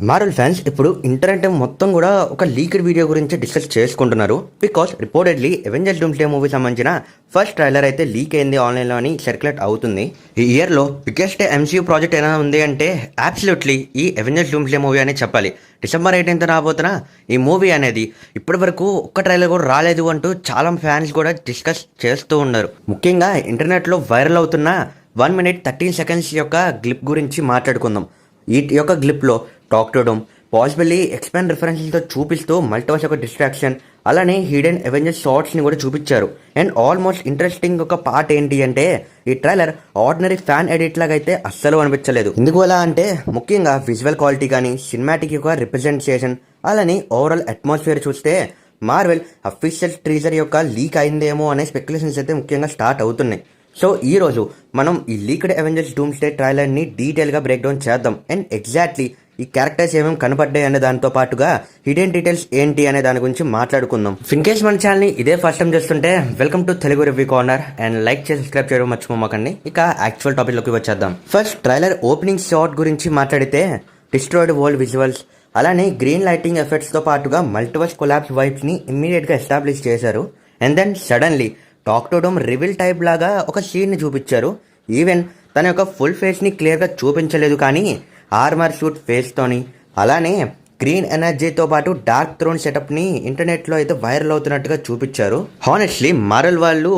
Marvel fans ఇప్పుడు internet మొత్తం కూడా ఒక లీక్డ్ వీడియో గురించి డిస్కస్ చేసుకుంటున్నారు. Because reportedly Avengers doomsday movie సంబంధించిన ఫస్ట్ ట్రైలర్ అయితే లీక్ అయింది ఆన్లైన్లో అని సర్క్యులేట్ అవుతుంది. ఈ ఇయర్లో బిగ్గెస్ట్ ఎంసీయూ ప్రాజెక్ట్ ఏమైనా ఉంది అంటే అబ్సల్యూట్లీ ఈ అవెంజర్స్ డూమ్స్డే మూవీ అనే చెప్పాలి. December 18th రాబోతున్న ఈ మూవీ అనేది ఇప్పటి వరకు ఒక్క ట్రైలర్ కూడా రాలేదు అంటూ చాలా ఫ్యాన్స్ కూడా డిస్కస్ చేస్తూ ఉన్నారు. ముఖ్యంగా ఇంటర్నెట్లో వైరల్ అవుతున్న 1 minute 13 seconds యొక్క గ్లిప్ గురించి మాట్లాడుకుందాం. ఈ యొక్క గ్లిప్లో డాక్టర్ డూమ్ పాసిబిల్లీ ఎక్స్పాండ్ రిఫరెన్స్లతో చూపిస్తూ మల్టీవర్స్ ఒక డిస్ట్రాక్షన్ అలానే హిడెన్ అవెంజర్స్ షార్ట్స్ని కూడా చూపించారు. అండ్ ఆల్మోస్ట్ ఇంట్రెస్టింగ్ ఒక పార్ట్ ఏంటి అంటే ఈ ట్రైలర్ ఆర్డినరీ ఫ్యాన్ ఎడిట్ లాగా అయితే అస్సలు అనిపించలేదు. ఎందుకు అలా అంటే ముఖ్యంగా విజువల్ క్వాలిటీ కానీ సినిమాటిక్ యొక్క రిప్రజెంటేషన్ అలానే ఓవరాల్ అట్మాస్ఫియర్ చూస్తే మార్వెల్ అఫీషియల్ ట్రీజర్ యొక్క లీక్ అయిందేమో అనే స్పెక్యులేషన్స్ అయితే ముఖ్యంగా స్టార్ట్ అవుతున్నాయి. సో ఈరోజు మనం ఈ లీక్డ్ అవెంజర్స్ డూమ్స్డే ట్రైలర్ని డీటెయిల్గా బ్రేక్ డౌన్ చేద్దాం. అండ్ ఎగ్జాక్ట్లీ ఈ క్యారెక్టర్స్ ఏమేమి కనపడ్డాయి అనే దాంతో పాటుగా హిడెన్ డీటెయిల్స్ ఏంటి అనే దాని గురించి మాట్లాడుకుందాం. ఇన్కేస్ మన ఛానల్ని ఇదే ఫస్ట్ టైం చేస్తుంటే welcome to Telugu review corner and like చేసి సబ్స్క్రైబ్ చేయడం మర్చిపోమాకండి. ఇక యాక్చువల్ టాపిక్లోకి వచ్చేద్దాం. ఫస్ట్ ట్రైలర్ ఓపెనింగ్ షాట్ గురించి మాట్లాడితే డిస్ట్రాయిడ్ వరల్డ్ విజువల్స్ అలానే గ్రీన్ లైటింగ్ ఎఫెక్ట్స్తో పాటుగా మల్టీవర్స్ కొలాబ్స్ వైబ్స్ని ఇమ్మీడియట్గా ఎస్టాబ్లిష్ చేశారు. And then suddenly doctor Doom reveal type లాగా ఒక సీన్ని చూపించారు. ఈవెన్ తన యొక్క ఫుల్ ఫేస్ని క్లియర్గా చూపించలేదు కానీ ఆర్మర్ షూట్ ఫేస్తోని అలానే గ్రీన్ ఎనర్జీతో పాటు డార్క్ థ్రోన్ సెటప్ని ఇంటర్నెట్లో అయితే వైరల్ అవుతున్నట్టుగా చూపించారు. హానెస్ట్లీ మార్వెల్ వాళ్ళు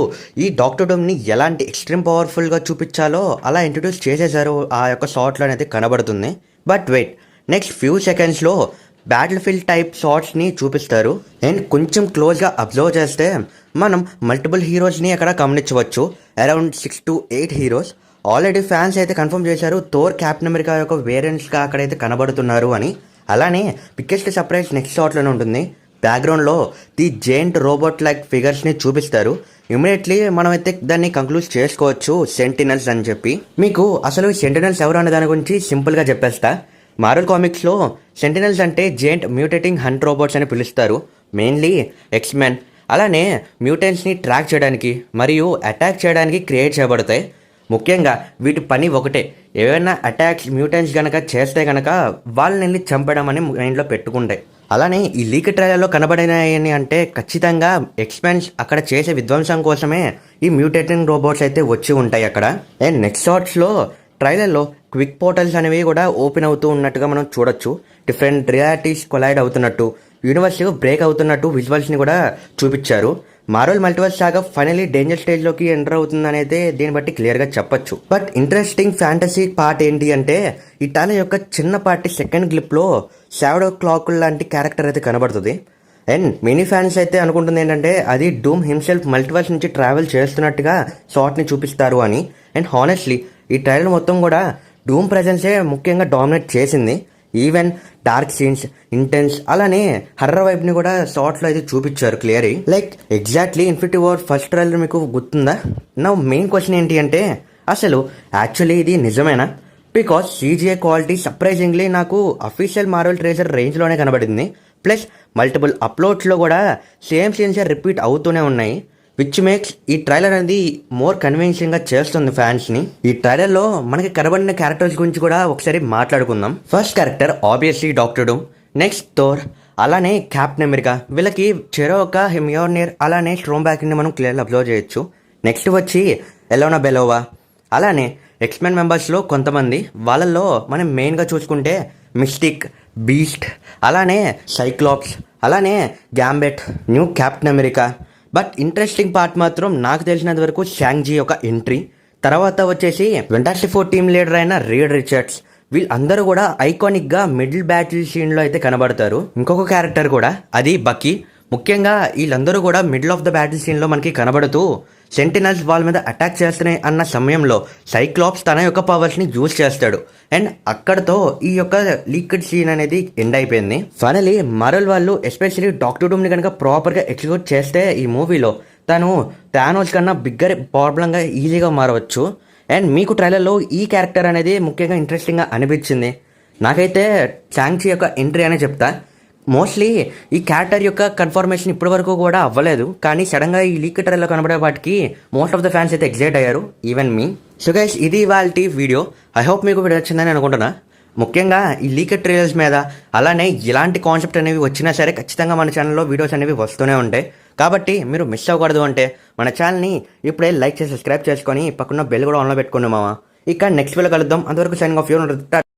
ఈ డాక్టర్ డూమ్ని ఎలాంటి ఎక్స్ట్రీమ్ పవర్ఫుల్గా చూపించాలో అలా ఇంట్రడ్యూస్ చేసేసారు ఆ యొక్క షాట్లో అయితే కనబడుతుంది. బట్ వెయిట్, నెక్స్ట్ ఫ్యూ సెకండ్స్లో బ్యాటిల్ ఫీల్డ్ టైప్ షాట్స్ని చూపిస్తారు. అండ్ కొంచెం క్లోజ్గా అబ్జర్వ్ చేస్తే మనం మల్టిపుల్ హీరోస్ని అక్కడ గమనించవచ్చు. Around 6 to 8 heroes already fans అయితే కన్ఫర్మ్ చేశారు థోర్ క్యాప్టెన్ అమెరికా యొక్క వేరియంట్స్గా అక్కడైతే కనబడుతున్నారు అని. అలానే బిగ్గెస్ట్ సర్ప్రైజ్ నెక్స్ట్ షాట్లోనే ఉంటుంది. బ్యాక్గ్రౌండ్లో ది జెయింట్ రోబోట్ లైక్ ఫిగర్స్ని చూపిస్తారు. ఇమీడియట్లీ మనమైతే దాన్ని కంక్లూడ్ చేసుకోవచ్చు సెంటినల్స్ అని చెప్పి. మీకు అసలు సెంటినల్స్ ఎవరు అనే దాని గురించి సింపుల్గా చెప్పేస్తా. మార్వెల్ కామిక్స్లో సెంటినల్స్ అంటే జెయింట్ మ్యూటేటింగ్ హంట్ రోబోట్స్ అని పిలుస్తారు. మెయిన్లీ ఎక్స్మెన్ అలానే మ్యూటెంట్స్ని ట్రాక్ చేయడానికి మరియు అటాక్ చేయడానికి క్రియేట్ చేయబడతాయి. ముఖ్యంగా వీటి పని ఒకటే, ఏవైనా అటాక్స్ మ్యూటెంట్స్ కనుక చేస్తే కనుక వాళ్ళని వెళ్ళి చంపడం అని మైండ్లో పెట్టుకుంటాయి. అలానే ఈ లీక్ ట్రైలర్లో కనబడినాయని అంటే ఖచ్చితంగా ఎక్స్మెన్స్ అక్కడ చేసే విధ్వంసం కోసమే ఈ మ్యూటేటింగ్ రోబోట్స్ అయితే వచ్చి ఉంటాయి అక్కడ. అండ్ నెక్స్ట్ షాట్స్లో ట్రైలర్లో క్విక్ పోర్టల్స్ అనేవి కూడా ఓపెన్ అవుతూ ఉన్నట్టుగా మనం చూడొచ్చు. డిఫరెంట్ రియాలిటీస్ కొలైడ్ అవుతున్నట్టు, యూనివర్స్ బ్రేక్ అవుతున్నట్టు విజువల్స్ని కూడా చూపించారు. మార్వెల్ మల్టీవర్స్ సాగా ఫైనలీ డేంజర్ స్టేజ్లోకి ఎంటర్ అవుతుందనైతే దీన్ని బట్టి క్లియర్గా చెప్పొచ్చు. బట్ ఇంట్రెస్టింగ్ ఫ్యాంటసీ పార్ట్ ఏంటి అంటే ఈ టాలీ యొక్క చిన్నపాటి సెకండ్ గ్లిప్లో షాడో క్లాక్ లాంటి క్యారెక్టర్ అయితే కనబడుతుంది. అండ్ మెనీ ఫ్యాన్స్ అయితే అనుకుంటుంది ఏంటంటే అది డూమ్ హిమ్సెల్ఫ్ మల్టీవర్స్ నుంచి ట్రావెల్ చేస్తున్నట్టుగా షాట్ని చూపిస్తారు అని. అండ్ హానెస్ట్లీ ఈ ట్రైలర్ మొత్తం కూడా డూమ్ ప్రెజెన్సే ముఖ్యంగా డామినేట్ చేసింది. ఈవెన్ డార్క్ సీన్స్, ఇంటెన్స్ అలానే హర్రర్ వైబ్ని కూడా షార్ట్లో అయితే చూపించారు clear. Like exactly infinity war first trailer మీకు గుర్తుందా? నా మెయిన్ క్వశ్చన్ ఏంటి అంటే అసలు యాక్చువల్లీ ఇది నిజమేనా? బికాస్ CGI క్వాలిటీ సర్ప్రైజింగ్లీ నాకు అఫీషియల్ మార్వెల్ ట్రేజర్ రేంజ్లోనే కనబడింది. ప్లస్ మల్టిపుల్ అప్లోడ్స్లో కూడా సేమ్ సీన్స్ రిపీట్ అవుతూనే ఉన్నాయి. విచ్ మేక్స్ ఈ ట్రైలర్ అనేది మోర్ కన్విన్సింగ్గా చేస్తుంది ఫ్యాన్స్ని. ఈ ట్రైలర్లో మనకి కనబడిన క్యారెక్టర్స్ గురించి కూడా ఒకసారి మాట్లాడుకుందాం. First character obviously doctor Doom, next Thor అలానే క్యాప్టెన్ అమెరికా. వీళ్ళకి చెరో ఒక హిమ్యోర్నియర్ అలానే స్ట్రోమ్ బ్యాక్ని మనం క్లియర్గా అబ్జర్వ్ చేయొచ్చు. నెక్స్ట్ వచ్చి ఎలోనా బెలోవా అలానే ఎక్స్మెన్ మెంబర్స్లో కొంతమంది. వాళ్ళల్లో మనం మెయిన్గా చూసుకుంటే మిస్టిక్, బీస్ట్ అలానే సైక్లాప్స్ అలానే Gambit, new Captain America. But interesting part మాత్రం నాకు తెలిసినంత వరకు షాంగ్జీ ఒక ఎంట్రీ. తర్వాత వచ్చేసి ఫెంటాస్టిక్ ఫోర్ టీమ్ లీడర్ అయిన రీడ్ రిచర్డ్స్. వీళ్ళందరూ కూడా ఐకానిక్గా మిడిల్ బ్యాటిల్ సీన్లో అయితే కనబడతారు. ఇంకొక క్యారెక్టర్ కూడా అది బకీ. ముఖ్యంగా వీళ్ళందరూ కూడా మిడిల్ ఆఫ్ ద బ్యాటిల్ సీన్లో మనకి కనబడుతూ సెంటినల్స్ వాళ్ళ మీద అటాక్ చేస్తున్నాయి అన్న సమయంలో సైక్లాప్స్ తన యొక్క పవర్స్ని యూజ్ చేస్తాడు. అండ్ అక్కడతో ఈ యొక్క లీక్డ్ సీన్ అనేది ఎండ్ అయిపోయింది. ఫైనలీ మార్వెల్ వాళ్ళు ఎస్పెషల్లీ డాక్టర్ డూమ్ని కనుక ప్రాపర్గా ఎగ్జిక్యూట్ చేస్తే ఈ మూవీలో తను థానోస్ కన్నా బిగ్గర్ ప్రాబ్లంగా ఈజీగా మారవచ్చు. అండ్ మీకు ట్రైలర్లో ఈ క్యారెక్టర్ అనేది ముఖ్యంగా ఇంట్రెస్టింగ్గా అనిపించింది. నాకైతే షాంగ్‌చి యొక్క ఎంట్రీ అనే చెప్తా. మోస్ట్లీ ఈ క్యారెక్టర్ యొక్క కన్ఫర్మేషన్ ఇప్పటి వరకు కూడా అవ్వలేదు, కానీ సడన్గా ఈ లీక్ ట్రైలర్లో కనబడే వాటికి మోస్ట్ ఆఫ్ ద ఫ్యాన్స్ అయితే ఎగ్జైట్ అయ్యారు, ఈవెన్ మీ. సో గైస్, ఇది ఇవాల్టి వీడియో. ఐ హోప్ మీకు వీడియో వచ్చిందని అనుకుంటున్నా. ముఖ్యంగా ఈ లీకెడ్ ట్రైలర్స్ మీద అలానే ఇలాంటి కాన్సెప్ట్ అనేవి వచ్చినా సరే ఖచ్చితంగా మన ఛానల్లో వీడియోస్ అనేవి వస్తూనే ఉంటాయి. కాబట్టి మీరు మిస్ అవ్వకూడదు అంటే మన ఛానల్ని ఇప్పుడే లైక్ చేసి సబ్స్క్రైబ్ చేసుకొని పక్కన బెల్ కూడా ఆన్లో పెట్టుకోండి మామ. ఇక నెక్స్ట్ వీడియో కలుద్దాం. అంతవరకు సైనింగ్ ఆఫ్ యూర్